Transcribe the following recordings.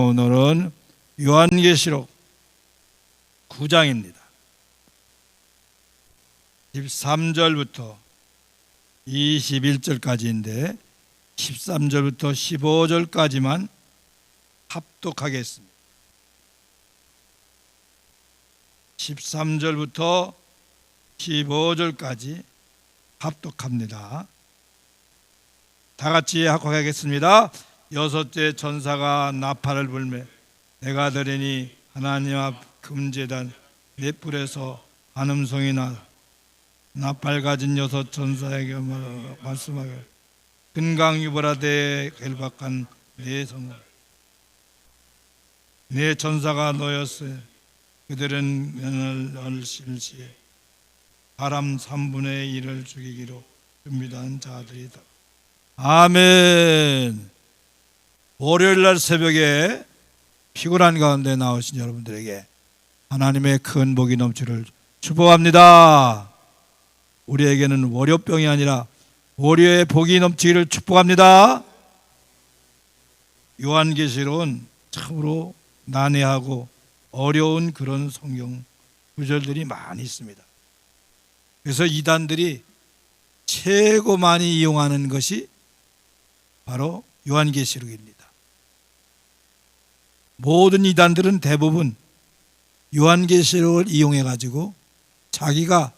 오늘은 요한계시록 9장입니다. 13절부터 21절까지인데 13절부터 15절까지만 합독하겠습니다. 13절부터 15절까지 합독합니다. 다 같이 합독하겠습니다. 여섯째 천사가 나팔을 불매 내가 들으니 하나님 앞 금제단 넷불에서 한음성이 나 나팔 가진 여섯 천사에게 말씀하길 금강 유브라데에 결박한 네 성을 네 천사가 놓였으니 그들은 면을 실시해 사람 3분의 1을 죽이기로 준비한 자들이다. 아멘. 월요일날 새벽에 피곤한 가운데 나오신 여러분들에게 하나님의 큰 복이 넘치를 축복합니다. 우리에게는 월요병이 아니라 월요의 복이 넘치기를 축복합니다. 요한계시록은 참으로 난해하고 어려운 그런 성경 구절들이 많이 있습니다. 그래서 이단들이 최고 많이 이용하는 것이 바로 요한계시록입니다. 모든 이단들은 대부분 요한계시록을 이용해 가지고 자기가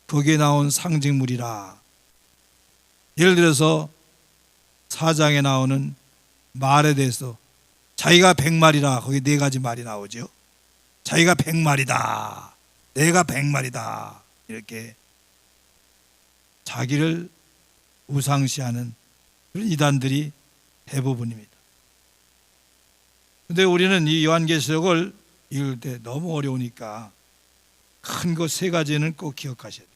거기에 나온 상징물이라, 예를 들어서 4장에 나오는 말에 대해서 자기가 100마리라, 거기 네 가지 말이 나오죠. 자기가 100마리다, 내가 100마리다, 이렇게 자기를 우상시하는 그런 이단들이 대부분입니다. 그런데 우리는 이 요한계시록을 읽을 때 너무 어려우니까 큰 것 세 가지는 꼭 기억하셔야 돼요.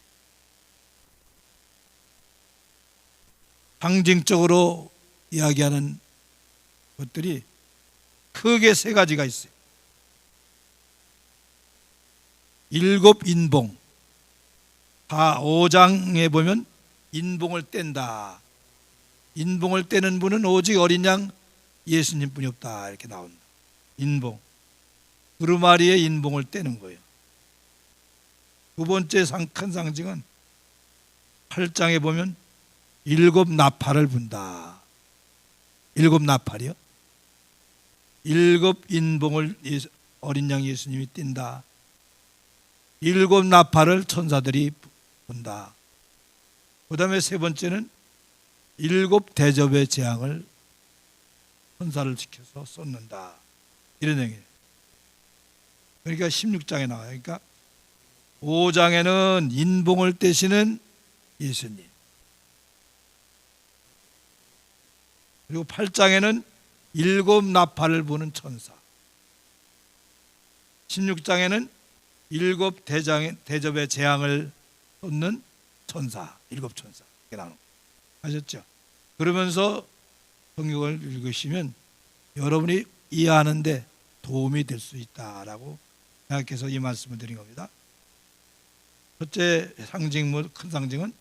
상징적으로 이야기하는 것들이 크게 세 가지가 있어요. 7 인봉, 다 5장에 보면 인봉을 뗀다. 인봉을 떼는 분은 오직 어린 양 예수님뿐이 없다, 이렇게 나온다. 인봉, 두루마리의 인봉을 떼는 거예요. 두 번째 큰 상징은 8장에 보면 7 나팔을 분다. 7 나팔이요. 7 인봉을 어린 양 예수님이 띈다. 7 나팔을 천사들이 분다. 그 다음에 세 번째는 7 대접의 재앙을 천사를 지켜서 쏟는다, 이런 얘기예요. 그러니까 16장에 나와요. 그러니까 5장에는 인봉을 떼시는 예수님, 그리고 8장에는 7 나팔을 부는 천사, 16장에는 7 대접의 재앙을 쏟는 천사, 7 천사, 이렇게 나오는 거예요. 아셨죠? 그러면서 성경을 읽으시면 여러분이 이해하는데 도움이 될 수 있다라고 생각해서 이 말씀을 드린 겁니다. 첫째 상징물, 큰 상징은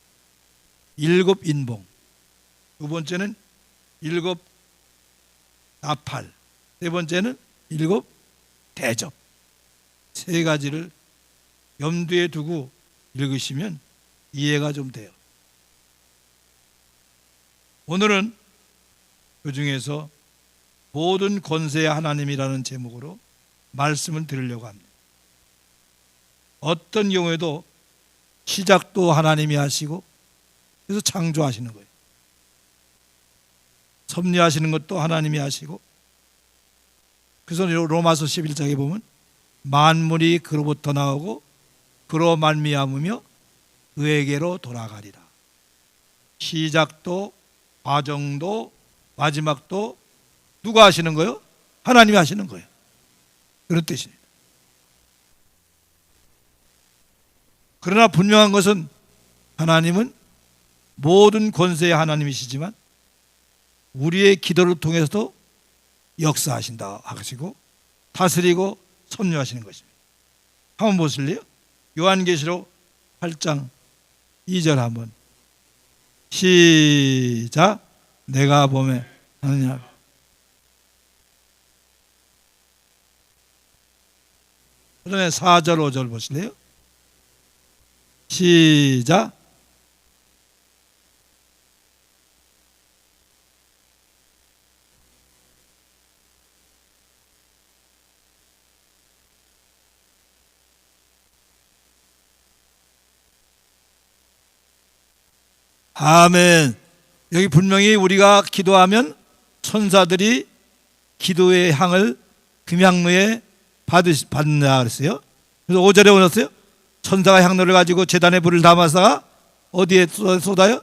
7 인봉, 두 번째는 7 나팔, 세 번째는 7 대접. 세 가지를 염두에 두고 읽으시면 이해가 좀 돼요. 오늘은 그 중에서 모든 권세의 하나님이라는 제목으로 말씀을 드리려고 합니다. 어떤 경우에도 시작도 하나님이 하시고, 그래서 창조하시는 거예요. 섭리하시는 것도 하나님이 하시고, 그래서 로마서 11장에 보면 만물이 그로부터 나오고 그로 말미암으며 그에게로 돌아가리라. 시작도 과정도 마지막도 누가 하시는 거예요? 하나님이 하시는 거예요. 그런 뜻입니다. 그러나 분명한 것은 하나님은 모든 권세의 하나님이시지만 우리의 기도를 통해서도 역사하신다 하시고 다스리고 섭리하시는 것입니다. 한번 보실래요? 요한계시록 8장 2절 한번 시작. 내가 보매 하느냐 그 다음에 4절 5절 보실래요? 시작. 아멘. 여기 분명히 우리가 기도하면 천사들이 기도의 향을 금향로에 받는다 그랬어요. 그래서 5절에 오셨어요. 천사가 향로를 가지고 제단에 불을 담아서 어디에 쏟아요?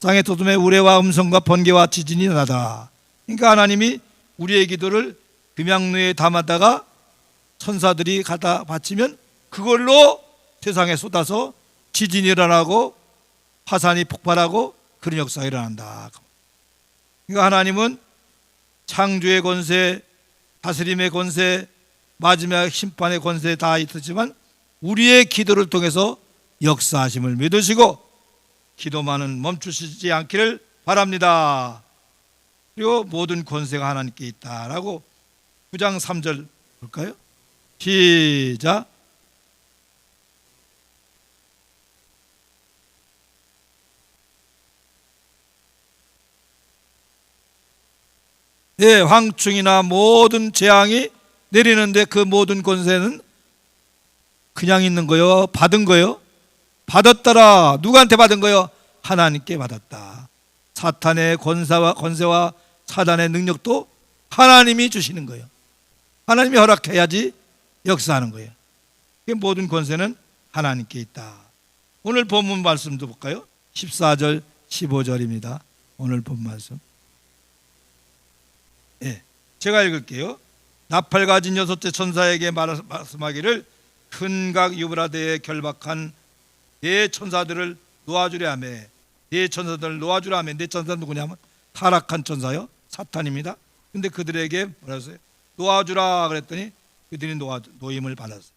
땅에 쏟음에 우레와 음성과 번개와 지진이 나다. 그러니까 하나님이 우리의 기도를 금향로에 담았다가 천사들이 갖다 바치면 그걸로 세상에 쏟아서 지진이 일어나고 화산이 폭발하고 그런 역사가 일어난다. 그러니까 하나님은 창조의 권세, 다스림의 권세, 마지막 심판의 권세 다 있었지만 우리의 기도를 통해서 역사하심을 믿으시고 기도만은 멈추시지 않기를 바랍니다. 그리고 모든 권세가 하나님께 있다라고 9장 3절 볼까요? 시작. 예, 황충이나 모든 재앙이 내리는데 그 모든 권세는 그냥 있는 거요? 받은 거요? 받았더라. 누구한테 받은 거요? 하나님께 받았다. 사탄의 권세와 사단의 능력도 하나님이 주시는 거예요. 하나님이 허락해야지 역사하는 거예요. 모든 권세는 하나님께 있다. 오늘 본문 말씀도 볼까요? 14절 15절입니다. 오늘 본 말씀. 예, 제가 읽을게요. 나팔 가진 6째 천사에게 말씀하기를 큰 각 유브라데에 결박한 네 천사들을 놓아주려 하며 네 천사들을 놓아주려 하며 네 천사 누구냐면 타락한 천사요 사탄입니다. 근데 그들에게 뭐라 했어요? 놓아주라 그랬더니 그들이 노임을 받았어요.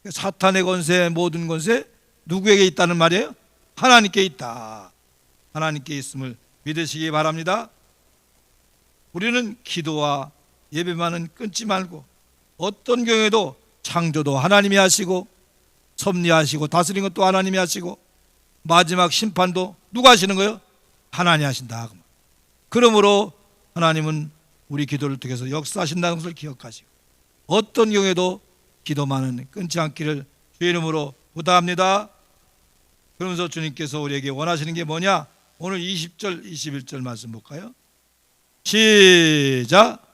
사탄의 권세 모든 권세 누구에게 있다는 말이에요? 하나님께 있다. 하나님께 있음을 믿으시기 바랍니다. 우리는 기도와 예배만은 끊지 말고 어떤 경우에도 창조도 하나님이 하시고 섭리하시고 다스리는 것도 하나님이 하시고 마지막 심판도 누가 하시는 거예요? 하나님이 하신다. 그러므로 하나님은 우리 기도를 통해서 역사하신다는 것을 기억하시고 어떤 경우에도 기도만은 끊지 않기를 주의 이름으로 부탁합니다. 그러면서 주님께서 우리에게 원하시는 게 뭐냐? 오늘 20절 21절 말씀 볼까요? 시작.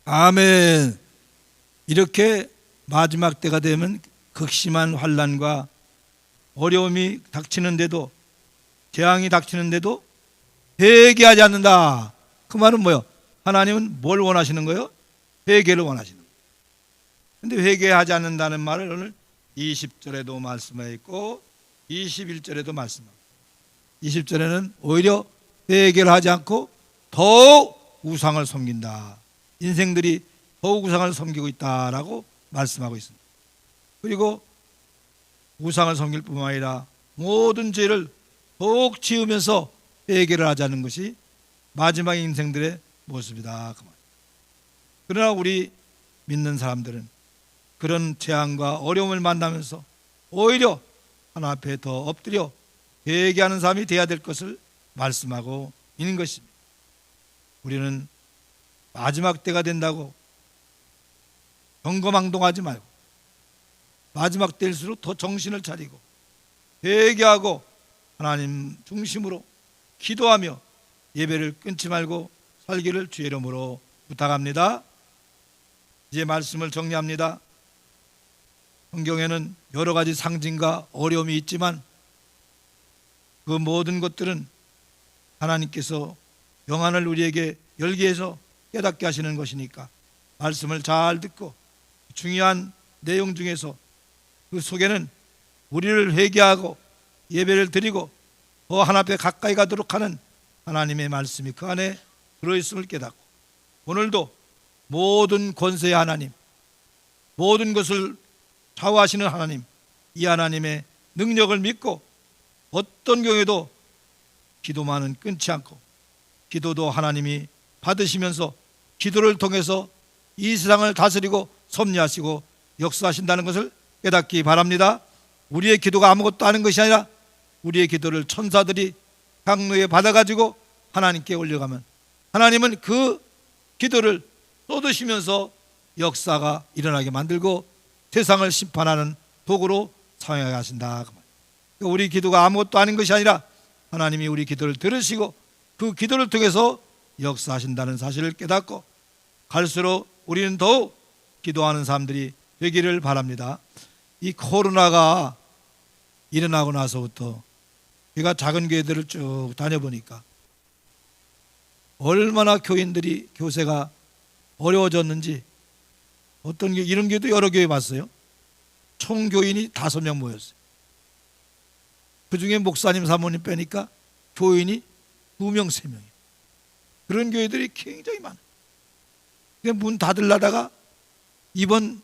아멘. 이렇게 마지막 때가 되면 극심한 환난과 어려움이 닥치는데도 재앙이 닥치는데도 회개하지 않는다. 그 말은 뭐예요? 하나님은 뭘 원하시는 거예요? 회개를 원하시는 거예요. 그런데 회개하지 않는다는 말을 오늘 20절에도 말씀하고 있고 21절에도 말씀하고 20절에는 오히려 회개를 하지 않고 더욱 우상을 섬긴다. 인생들이 더욱 우상을 섬기고 있다라고 말씀하고 있습니다. 그리고 우상을 섬길 뿐만 아니라 모든 죄를 더욱 지으면서 회개를 하자는 것이 마지막 인생들의 모습이다. 그러나 우리 믿는 사람들은 그런 재앙과 어려움을 만나면서 오히려 하나 앞에 더 엎드려 회개하는 사람이 되어야 될 것을 말씀하고 있는 것입니다. 우리는 마지막 때가 된다고 경거망동하지 말고 마지막 때일수록 더 정신을 차리고 회개하고 하나님 중심으로 기도하며 예배를 끊지 말고 살기를 주의 이름으로 부탁합니다. 이제 말씀을 정리합니다. 성경에는 여러 가지 상징과 어려움이 있지만 그 모든 것들은 하나님께서 영안을 우리에게 열게 해서 깨닫게 하시는 것이니까 말씀을 잘 듣고 중요한 내용 중에서 그 속에는 우리를 회개하고 예배를 드리고 더 하나님 앞에 가까이 가도록 하는 하나님의 말씀이 그 안에 들어있음을 깨닫고 오늘도 모든 권세의 하나님, 모든 것을 좌우하시는 하나님, 이 하나님의 능력을 믿고 어떤 경우에도 기도만은 끊지 않고 기도도 하나님이 받으시면서 기도를 통해서 이 세상을 다스리고 섭리하시고 역사하신다는 것을 깨닫기 바랍니다. 우리의 기도가 아무것도 아닌 것이 아니라 우리의 기도를 천사들이 강로에 받아가지고 하나님께 올려가면 하나님은 그 기도를 쏟으시면서 역사가 일어나게 만들고 세상을 심판하는 도구로 사용하게 하신다. 우리 기도가 아무것도 아닌 것이 아니라 하나님이 우리 기도를 들으시고 그 기도를 통해서 역사하신다는 사실을 깨닫고 갈수록 우리는 더욱 기도하는 사람들이 되기를 바랍니다. 이 코로나가 일어나고 나서부터 제가 작은 교회들을 쭉 다녀보니까 얼마나 교인들이 교세가 어려워졌는지 어떤 게 이런 교회도 여러 교회 봤어요. 총 교인이 5명 모였어요. 그 중에 목사님 사모님 빼니까 교인이 2명 3명이에요. 그런 교회들이 굉장히 많아요. 문 닫으려다가 이번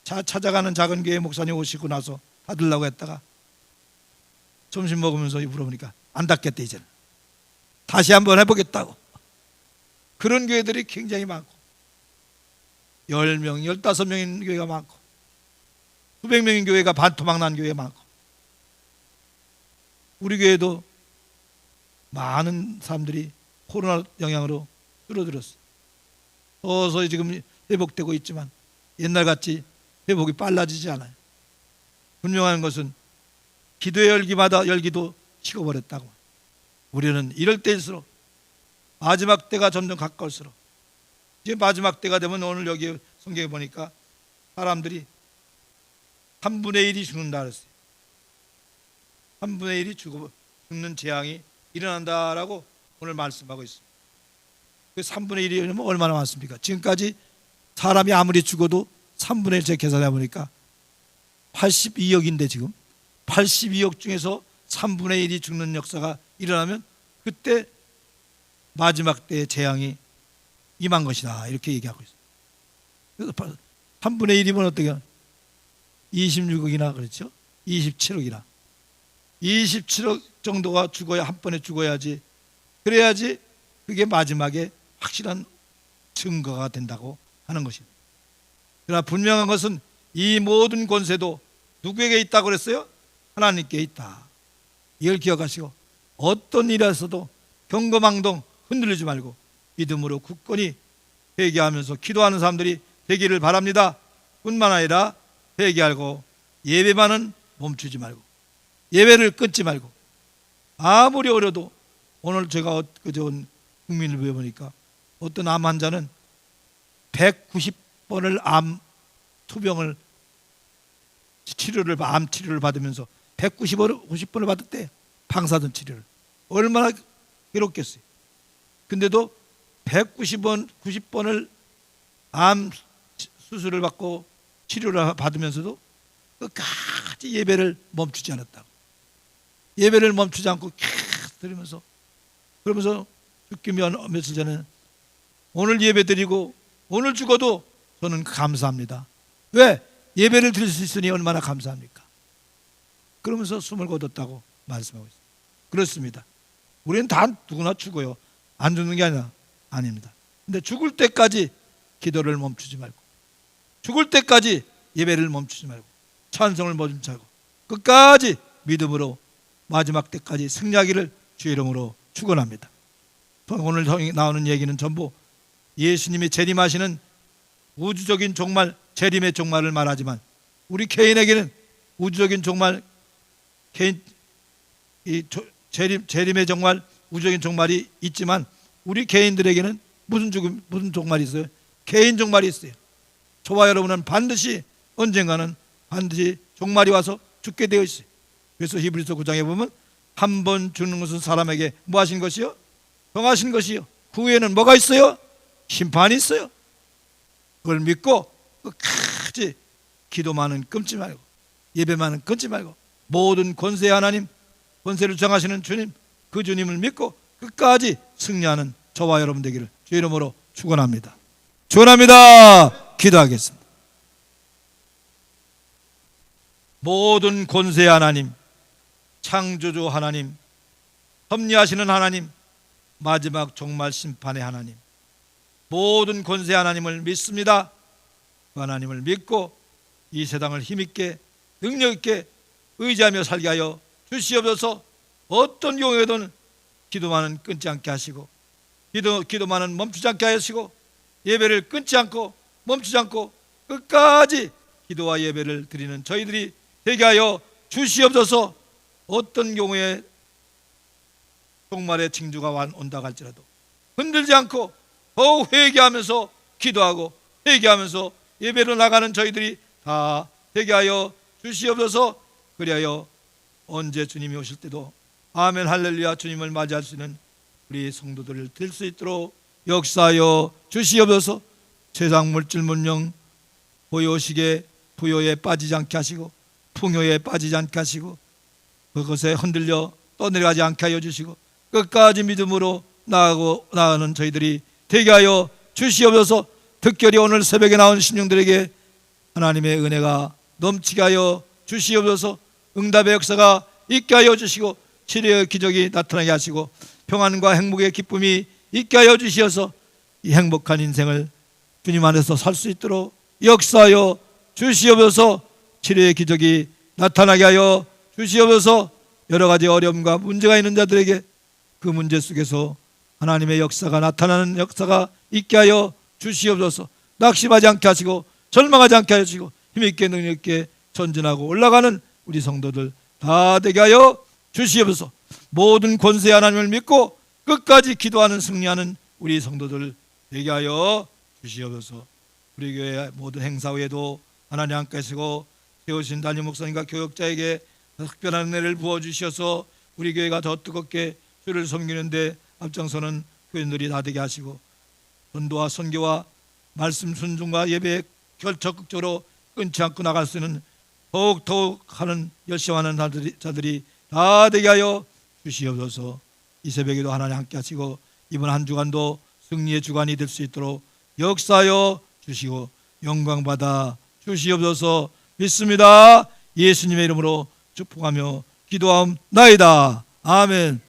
찾아가는 작은 교회 목사님 오시고 나서 닫으려고 했다가 점심 먹으면서 물어보니까 안 닫겠대 이제는. 다시 한번 해보겠다고. 그런 교회들이 굉장히 많고 10명, 15명인 교회가 많고 수백 명인 교회가 반토막 난 교회가 많고 우리 교회도 많은 사람들이 코로나 영향으로 줄어들었어요. 서서히 지금 회복되고 있지만 옛날같이 회복이 빨라지지 않아요. 분명한 것은 기도의 열기도 식어버렸다고. 우리는 이럴 때일수록 마지막 때가 점점 가까울수록 이제 마지막 때가 되면 오늘 여기 성경에 보니까 사람들이 3분의 1이 죽는다 그랬어요. 3분의 1이 죽는 재앙이 일어난다라고 오늘 말씀하고 있습니다. 그 3분의 1이면 얼마나 많습니까? 지금까지 사람이 아무리 죽어도 3분의 1 제 계산해 보니까 82억인데 지금 82억 중에서 3분의 1이 죽는 역사가 일어나면 그때 마지막 때의 재앙이 임한 것이다 이렇게 얘기하고 있어요. 그래서 3분의 1이면 어떻게 26억이나 그렇죠? 27억이나 27억 정도가 죽어야 한 번에 죽어야지 그래야지 그게 마지막에 확실한 증거가 된다고 하는 것입니다. 그러나 분명한 것은 이 모든 권세도 누구에게 있다고 그랬어요? 하나님께 있다. 이걸 기억하시고 어떤 일에서도 경거망동 흔들리지 말고 믿음으로 굳건히 회개하면서 기도하는 사람들이 되기를 바랍니다. 뿐만 아니라 회개하고 예배만은 멈추지 말고 예배를 끊지 말고 아무리 어려도 오늘 제가 그저 국민일보에 보니까 어떤 암 환자는 190번을 암 투병을 암 치료를 받으면서 190번을 받았대. 방사선 치료를. 얼마나 괴롭겠어요. 근데도 90번을 암 수술을 받고 치료를 받으면서도 끝까지 예배를 멈추지 않았다고. 예배를 멈추지 않고 계속 들으면서 그러면서 죽기면 며칠 전에 오늘 예배 드리고 오늘 죽어도 저는 감사합니다. 왜? 예배를 드릴 수 있으니 얼마나 감사합니까? 그러면서 숨을 거뒀다고 말씀하고 있습니다. 그렇습니다. 우리는 다 누구나 죽어요. 안 죽는 게 아닙니다. 근데 죽을 때까지 기도를 멈추지 말고 죽을 때까지 예배를 멈추지 말고 찬송을 멈추지 말고 끝까지 믿음으로 마지막 때까지 승리하기를 주의 이름으로 축원합니다. 오늘 나오는 얘기는 전부 예수님이 재림하시는 우주적인 종말, 재림의 종말을 말하지만 우리 개인에게는 우주적인 종말, 재림의 종말, 우주적인 종말이 있지만 우리 개인들에게는 무슨 종말이 있어요? 개인 종말이 있어요. 저와 여러분은 반드시 언젠가는 반드시 종말이 와서 죽게 되어 있어요. 그래서 히브리서 9장에 보면 한 번 죽는 것은 사람에게 뭐 하신 것이요? 정하신 것이요. 그 후에는 뭐가 있어요? 심판이 있어요. 그걸 믿고 끝까지 기도만은 끊지 말고 예배만은 끊지 말고 모든 권세의 하나님, 권세를 정하시는 주님, 그 주님을 믿고 끝까지 승리하는 저와 여러분 되기를 주의 이름으로 축원합니다. 축원합니다. 기도하겠습니다. 모든 권세 하나님, 창조주 하나님, 섭리하시는 하나님, 마지막 종말 심판의 하나님, 모든 권세 하나님을 믿습니다. 그 하나님을 믿고 이 세상을 힘있게 능력있게 의지하며 살게 하여 주시옵소서. 어떤 경우에든 기도만은 끊지 않게 하시고 기도만은 멈추지 않게 하시고 예배를 끊지 않고 멈추지 않고 끝까지 기도와 예배를 드리는 저희들이 되게 하여 주시옵소서. 어떤 경우에 종말의 징조가 온다 할지라도 흔들지 않고 더욱 회개하면서 기도하고 회개하면서 예배로 나가는 저희들이 다 되게 하여 주시옵소서. 그리하여 언제 주님이 오실 때도 아멘 할렐루야 주님을 맞이할 수 있는 우리 성도들을 될 수 있도록 역사하여 주시옵소서. 세상 물질 문명 보요식에 부요에 빠지지 않게 하시고 풍요에 빠지지 않게 하시고 그것에 흔들려 떠내려가지 않게 하여 주시고 끝까지 믿음으로 나아가는 저희들이 되게 하여 주시옵소서. 특별히 오늘 새벽에 나온 신령들에게 하나님의 은혜가 넘치게 하여 주시옵소서. 응답의 역사가 있게 하여 주시고 치료의 기적이 나타나게 하시고 평안과 행복의 기쁨이 있게 하여 주시어서 이 행복한 인생을 주님 안에서 살 수 있도록 역사하여 주시옵소서. 치료의 기적이 나타나게 하여 주시옵소서. 여러 가지 어려움과 문제가 있는 자들에게 그 문제 속에서 하나님의 역사가 나타나는 역사가 있게 하여 주시옵소서. 낙심하지 않게 하시고 절망하지 않게 하시고 힘있게 능력있게 전진하고 올라가는 우리 성도들 다 되게 하여 주시옵소서. 모든 권세 하나님을 믿고 끝까지 기도하는 승리하는 우리 성도들 되게 하여 주시옵소서. 우리 교회 모든 행사 외에도 하나님 함께 하시고 세우신 담임 목사님과 교역자에게 특별한 은혜를 부어주셔서 우리 교회가 더 뜨겁게 주를 섬기는데 앞장서는 교인들이 다 되게 하시고 전도와 선교와 말씀 순종과 예배에 적극적으로 끊지 않고 나갈 수 있는 더욱 하는 열심히 하는 자들이 다 되게 하여 주시옵소서. 이 새벽에도 하나님 함께 하시고 이번 한 주간도 승리의 주간이 될 수 있도록 역사하여 주시고 영광 받아 주시옵소서. 믿습니다. 예수님의 이름으로 축복하며 기도하옵나이다. 아멘.